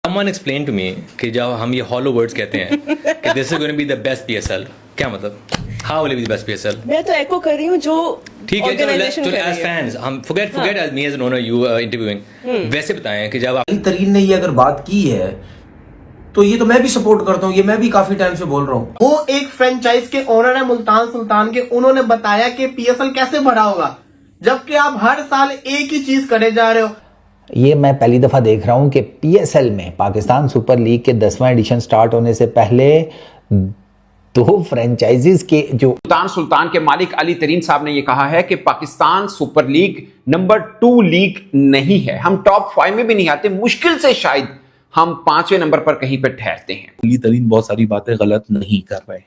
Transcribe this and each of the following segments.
Someone explain to me कि जब हम ये hollow words कहते हैं कि this is going to be the best PSL, क्या मतलब? How will it be the best PSL? मैं तो एको कर रही हूँ जो ठीक है, ऑर्गेनाइजेशन चलो कर as रही है। fans हम forget as me as an owner you interviewing वैसे बताएं कि जब अली तरीन ने ये अगर बात की है तो ये तो मैं भी सपोर्ट करता हूँ, ये मैं भी काफी टाइम से बोल रहा हूँ। वो एक फ्रेंचाइज के ओनर है मुल्तान सुल्तान के, उन्होंने बताया कि पीएसएल कैसे बढ़ा होगा, जबकि आप हर साल एक ही चीज करे जा रहे हो। ये मैं पहली दफ़ा देख रहा हूँ कि पीएसएल में पाकिस्तान सुपर लीग के 10वां एडिशन स्टार्ट होने से पहले दो फ्रेंचाइजीज के जो मुल्तान सुल्तान के मालिक अली तरीन साहब ने यह कहा है कि Pakistan super league number 2 league नहीं है, हम टॉप 5 में भी नहीं आते, मुश्किल से शायद हम 5वें नंबर पर कहीं पर ठहरते हैं। अली तरीन बहुत सारी बातें गलत नहीं कर रहे हैं,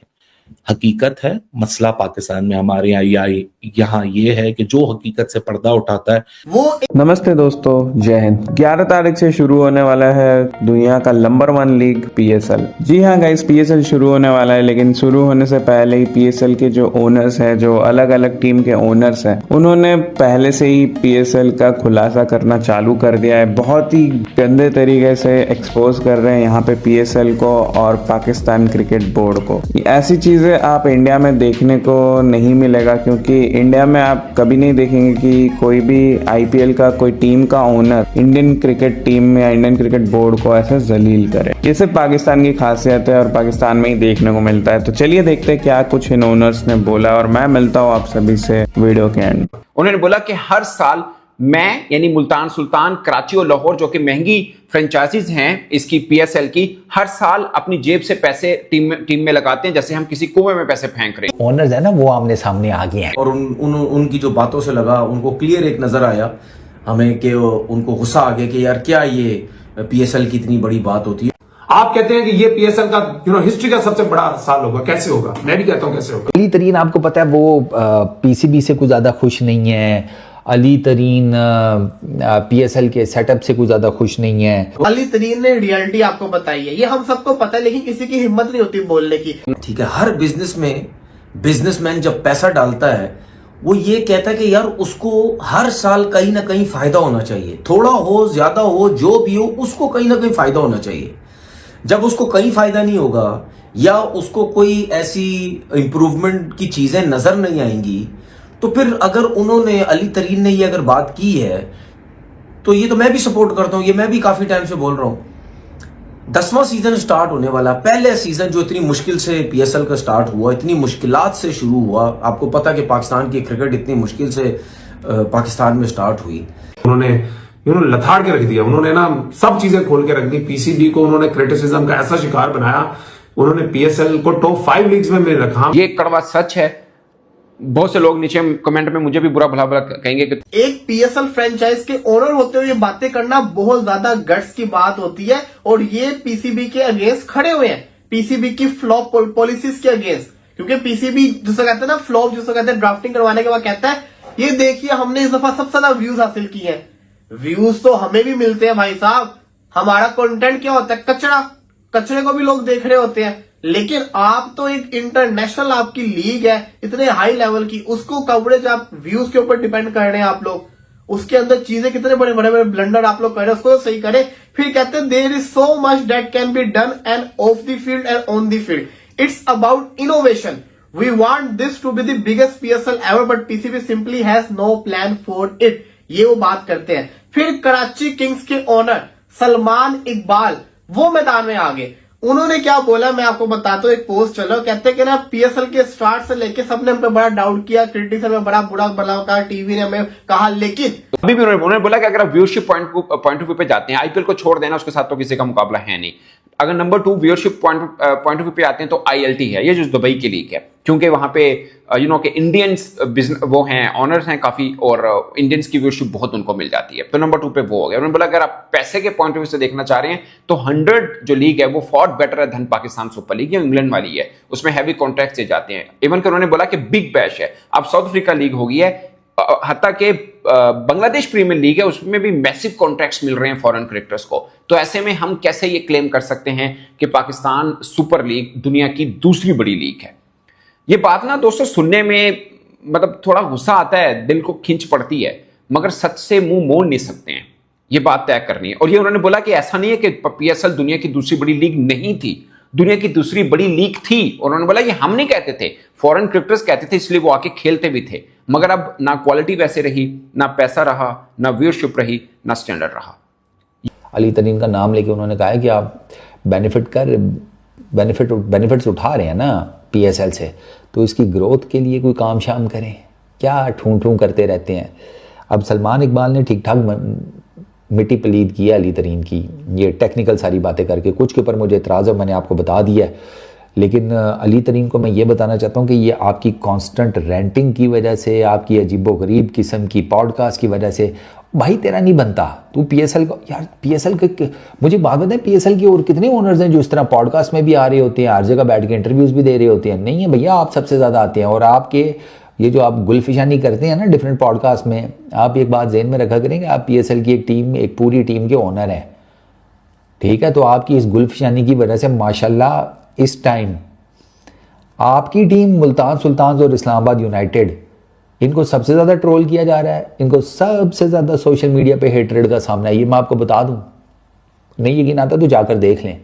हकीकत है। मसला पाकिस्तान में हमारे यहाँ ये है कि जो हकीकत से पर्दा उठाता है वो नमस्ते दोस्तों, जय हिंद। 11 तारीख से शुरू होने वाला है दुनिया का नंबर 1 लीग पीएसएल। जी हाँ गाइस, पीएसएल शुरू होने वाला है, लेकिन शुरू होने से पहले ही पीएसएल के जो ओनर्स हैं, जो अलग अलग टीम के ओनर्स हैं, उन्होंने पहले से ही पीएसएल का खुलासा करना चालू कर दिया है। बहुत ही गंदे तरीके से एक्सपोज कर रहे हैं यहाँ पे पीएसएल को और पाकिस्तान क्रिकेट बोर्ड को। ऐसी चीजें आप इंडिया में देखने को नहीं मिलेगा, क्योंकि इंडिया में आप कभी नहीं देखेंगे कि कोई भी आईपीएल का कोई टीम का ओनर इंडियन क्रिकेट टीम या इंडियन क्रिकेट बोर्ड को ऐसे जलील करे। ये सिर्फ पाकिस्तान की खासियत है और पाकिस्तान में ही देखने को मिलता है। तो चलिए देखते हैं क्या कुछ इन ओनर्स ने बोला और मैं मिलता हूँ आप सभी से वीडियो के एंड। उन्होंने बोला कि हर साल मैं यानी मुल्तान सुल्तान, कराची और लाहौर जो कि महंगी फ्रेंचाइजीज हैं इसकी पीएसएल की, हर साल अपनी जेब से पैसे टीम में लगाते हैं, जैसे हम किसी कुएं में पैसे फेंक रहे हैं। ओनर्स है ना, वो आमने सामने आ गए हैं और उनकी जो बातों से लगा, उनको क्लियर एक नजर आया हमें कि उनको गुस्सा आ गया कि यार क्या ये पीएसएल की इतनी बड़ी बात होती है। आप कहते हैं कि ये पीएसएल का हिस्ट्री का सबसे बड़ा साल होगा, कैसे होगा? मैं भी कहता हूं कैसे होगा। अली तरीन आपको पता है वो पीसीबी से कुछ ज्यादा खुश नहीं है, अली तरीन पीएसएल के सेटअप से कुछ ज्यादा खुश नहीं है। अली तरीन ने रियलिटी आपको बताई है, ये हम सबको पता है, लेकिन किसी की हिम्मत नहीं होती बोलने की। ठीक है, हर बिजनेस में बिजनेसमैन जब पैसा डालता है वो ये कहता है कि यार उसको हर साल कहीं ना कहीं फायदा होना चाहिए, थोड़ा हो ज्यादा हो जो भी हो, उसको कहीं ना कहीं फायदा होना चाहिए। जब उसको कहीं फायदा नहीं होगा या उसको कोई ऐसी इंप्रूवमेंट की चीजें नजर नहीं आएंगी, तो फिर अगर उन्होंने अली तरीन ने ये अगर बात की है तो ये तो मैं भी सपोर्ट करता हूं, ये मैं भी काफी टाइम से बोल रहा हूं। 10वां सीजन स्टार्ट होने वाला, पहले सीजन जो इतनी मुश्किल से पीएसएल का स्टार्ट हुआ, इतनी मुश्किलात से शुरू हुआ। आपको पता कि पाकिस्तान की क्रिकेट इतनी मुश्किल से पाकिस्तान में स्टार्ट हुई। उन्होंने लथाड़ के रख दिया, उन्होंने ना सब चीजें खोल के रख दी। पीसीबी को उन्होंने क्रिटिसिज्म का ऐसा शिकार बनाया, उन्होंने पीएसएल को टॉप 5 लीग्स में रखा। ये कड़वा सच है। बहुत से लोग नीचे कमेंट में मुझे भी बुरा भला कहेंगे कि एक पीएसएल फ्रेंचाइज के ओनर होते हुए ये बातें करना बहुत ज्यादा गट्स की बात होती है, और ये पीसीबी के अगेंस्ट खड़े हुए हैं, पीसीबी की फ्लॉप पॉलिसीज के अगेंस्ट। क्योंकि पीसीबी जिसको कहते हैं ना फ्लॉप, जिसको कहते हैं ड्राफ्टिंग करवाने के बाद कहता है ये देखिए हमने इस दफा सबसे ज्यादा व्यूज हासिल किए हैं। व्यूज तो हमें भी मिलते हैं भाई साहब, हमारा कंटेंट क्या होता है? कचरा, कचरे को भी लोग देख रहे होते हैं। लेकिन आप तो एक इंटरनेशनल आपकी लीग है, इतने हाई लेवल की, उसको कवरेज आप व्यूज के ऊपर डिपेंड कर रहे हैं आप लोग, उसके अंदर चीजें कितने बड़े बड़े ब्लंडर आप लोग कर रहे हैं, उसको सही करें। फिर कहते हैं there is so much that can be done and off the field and on the field, it's about innovation, we want this to be the biggest PSL ever but PCB simply has no plan for it, ये वो बात करते हैं। फिर Karachi kings के owner Salman Iqbal वो मैदान में आ गए, उन्होंने क्या बोला मैं आपको बताता हूँ। एक पोस्ट चलो, कहते हैं कि ना पीएसएल के स्टार्ट से लेके सबने हम पे बड़ा डाउट किया, क्रिटिसिज्म में बड़ा बुरा भला कहा, टीवी ने हमें कहा, लेकिन अभी भी उन्होंने बोला कि अगर आप व्यूअरशिप पॉइंट ऑफ व्यू पे जाते हैं, आईपीएल को छोड़ देना, उसके साथ तो किसी का मुकाबला है नहीं। अगर number 2 viewership point of view पे आते हैं तो आईएलटी है, ये जो दुबई की लीग है, क्योंकि वहां पे कि इंडियंस वो हैं, ऑनर्स हैं काफी, और इंडियंस की व्यूअरशिप बहुत उनको मिल जाती है, तो नंबर 2 पे वो हो गया। उन्होंने बोला अगर आप पैसे के पॉइंट ऑफ व्यू से देखना चाह रहे हैं तो 100 जो लीग है वो फॉर बेटर है धन पाकिस्तान सुपर लीग, या इंग्लैंड वाली है, उसमें हैवी कॉन्ट्रैक्ट से जाते हैं। इवन कि उन्होंने बोला कि बिग बैश है, अब साउथ अफ्रीका लीग हो गई है, हत्ता के बांग्लादेश प्रीमियर लीग है, उसमें भी मैसिव कॉन्ट्रैक्ट्स मिल रहे हैं फॉरेन क्रिकेटर्स को। तो ऐसे में हम कैसे ये क्लेम कर सकते हैं कि पाकिस्तान सुपर लीग दुनिया की दूसरी बड़ी लीग है? ये बात ना दोस्तों सुनने में मतलब थोड़ा गुस्सा आता है, दिल को खिंच पड़ती है, मगर सच से मुंह मोड़ नहीं सकते हैं। ये बात तय करनी है। और ये उन्होंने बोला कि ऐसा नहीं है कि पीएसएल दुनिया की दूसरी बड़ी लीग नहीं थी, दुनिया की दूसरी बड़ी लीग थी। और उन्होंने बोला ये हम नहीं कहते थे, फॉरेन क्रिकेटर्स कहते थे, इसलिए वो आके खेलते भी थे। मगर अब ना क्वालिटी वैसे रही, ना पैसा रहा, ना व्यूअरशिप रही, ना स्टैंडर्ड रहा। अली तरीन का नाम लेके उन्होंने कहा है कि आप बेनिफिट्स उठा रहे हैं ना पीएसएल से, तो इसकी ग्रोथ के लिए कोई काम शाम करें, क्या ठूं करते रहते हैं। अब सलमान इकबाल ने ठीक ठाक मिट्टी पलीद किया अली तरीन की, ये टेक्निकल सारी बातें करके, कुछ के ऊपर मुझे एतराज़ है, मैंने आपको बता दिया है। लेकिन अली तरीन को मैं ये बताना चाहता हूँ कि ये आपकी कांस्टेंट रेंटिंग की वजह से, आपकी अजीबोगरीब किस्म की पॉडकास्ट की वजह से, भाई तेरा नहीं बनता। तू पीएसएल को, यार पीएसएल के मुझे बात बताएं, पीएसएल के और कितने ओनर्स हैं जो इस तरह पॉडकास्ट में भी आ रहे होते हैं, हर जगह बैठ के इंटरव्यूज़ भी दे रहे होते हैं? नहीं है भैया, आप सबसे ज़्यादा आते हैं। और आपके ये जो आप गुलफिशानी करते हैं ना डिफरेंट पॉडकास्ट में, आप एक बात ज़हन में रखा करेंगे, आप पीएसएल की एक पूरी टीम के ओनर हैं, ठीक है? तो आपकी इस गुलफिशानी की वजह से माशाल्लाह इस टाइम आपकी टीम मुल्तान सुल्तान्स और इस्लामाबाद यूनाइटेड, इनको सबसे ज़्यादा ट्रोल किया जा रहा है, इनको सबसे ज़्यादा सोशल मीडिया पे हेटरेड का सामना है। ये मैं आपको बता दूं, नहीं यकीन आता तो जाकर देख लें।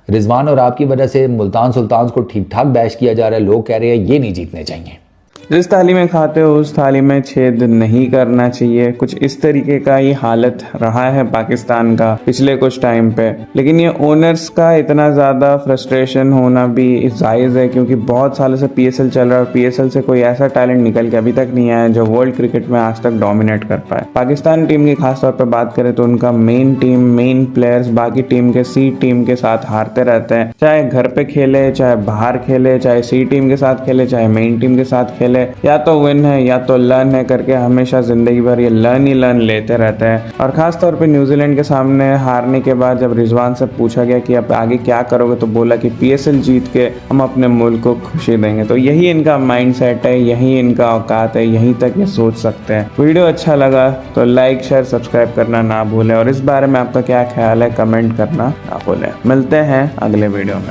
रिजवान और आपकी वजह से मुल्तान सुल्तान्स को ठीक ठाक बैश किया जा रहा है, लोग कह रहे हैं ये नहीं जीतने चाहिए। जिस थाली में खाते हो उस थाली में छेद नहीं करना चाहिए, कुछ इस तरीके का ही हालत रहा है पाकिस्तान का पिछले कुछ टाइम पे। लेकिन ये ओनर्स का इतना ज़्यादा फ्रस्ट्रेशन होना भी जायज़ है, क्योंकि बहुत सालों से पीएसएल चल रहा है और पीएसएल से कोई ऐसा टैलेंट निकल के अभी तक नहीं आया जो वर्ल्ड क्रिकेट में आज तक डोमिनेट कर पाए। पाकिस्तान टीम की खासतौर पर बात करें तो उनका मेन टीम, मेन प्लेयर्स बाकी टीम के सी टीम के साथ हारते रहते हैं, चाहे घर पे खेले, चाहे बाहर खेले, चाहे सी टीम के साथ खेले, चाहे मेन टीम के साथ खेले। या तो विन है या तो लर्न है करके हमेशा जिंदगी भर ये लर्न ही लर्न लेते रहते हैं। और खास तौर पे न्यूजीलैंड के सामने हारने के बाद जब रिजवान से पूछा गया कि अब आगे क्या करोगे, तो बोला कि पीएसएल जीत के हम अपने मुल्क को खुशी देंगे। तो यही इनका माइंड सेट है, यही इनका औकात है, यहीं तक ये सोच सकते हैं। वीडियो अच्छा लगा तो लाइक शेयर सब्सक्राइब करना ना भूलें, और इस बारे में आपका क्या ख्याल है कमेंट करना ना भूलें। मिलते हैं अगले वीडियो में।